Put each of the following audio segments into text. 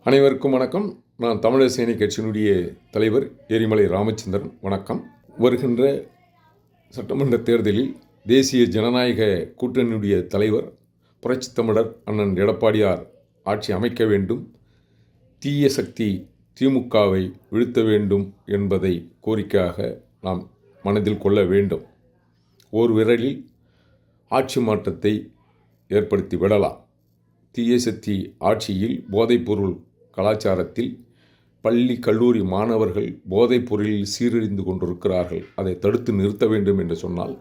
அனைவருக்கும் வணக்கம். நான் தமிழர் சேனை கட்சியினுடைய தலைவர் எரிமலை ராமச்சந்திரன். வணக்கம். வருகின்ற சட்டமன்ற தேர்தலில் தேசிய ஜனநாயக கூட்டணியுடைய தலைவர் புரட்சித் தமிழர் அண்ணன் எடப்பாடியார் ஆட்சி அமைக்க வேண்டும், தீய சக்தி திமுகவை வீழ்த்த வேண்டும் என்பதை கோரிக்கையாக நாம் மனதில் கொள்ள வேண்டும். ஓர் விரலில் ஆட்சி மாற்றத்தை ஏற்படுத்தி விடலாம். தீய சக்தி ஆட்சியில் போதைப்பொருள் கலாச்சாரத்தில் பள்ளி கல்லூரி மாணவர்கள் போதைப் பொருளில் சீரழிந்து கொண்டிருக்கிறார்கள். அதை தடுத்து நிறுத்த வேண்டும் என்று சொன்னால்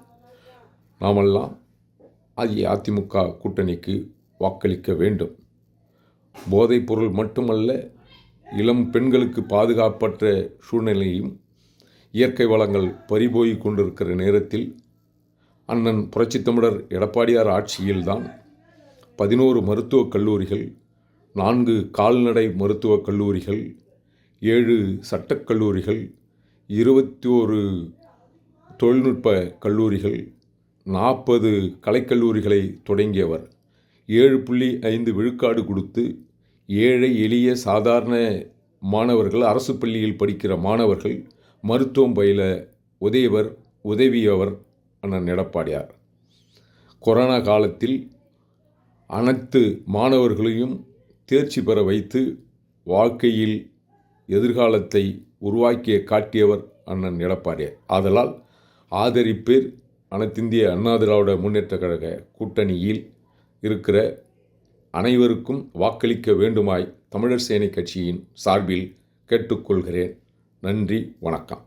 நாமெல்லாம் அதிமுக கூட்டணிக்கு வாக்களிக்க வேண்டும். போதைப் பொருள் மட்டுமல்ல, இளம் பெண்களுக்கு பாதுகாப்பற்ற சூழ்நிலையும் இயற்கை வளங்கள் பறிபோய் கொண்டிருக்கிற நேரத்தில் அண்ணன் புரட்சித் தமிழர் எடப்பாடியார் ஆட்சியில்தான் 11 மருத்துவக் கல்லூரிகள், 4 கால்நடை மருத்துவக் கல்லூரிகள், 7 சட்டக் கல்லூரிகள், 21 தொழில்நுட்ப கல்லூரிகள், 40 கலைக்கல்லூரிகளை தொடங்கியவர். 7.5 விழுக்காடு கொடுத்து ஏழை எளிய சாதாரண மாணவர்கள், அரசு பள்ளியில் படிக்கிற மாணவர்கள் மருத்துவம் பயில உதவியவர் அண்ணன் எடப்பாடியார். கொரோனா காலத்தில் அனைத்து மாணவர்களையும் தேர்ச்சி பெற வைத்து வாழ்க்கையில் எதிர்காலத்தை உருவாக்கிய காட்டியவர் அண்ணன் எடப்பாடியார். ஆதலால் ஆதரிப்பேர். அனைத்திந்திய அண்ணா திராவிட முன்னேற்ற கழக கூட்டணியில் இருக்கிற அனைவருக்கும் வாக்களிக்க வேண்டுமாய் தமிழர் சேனை கட்சியின் சார்பில் கேட்டுக்கொள்கிறேன். நன்றி, வணக்கம்.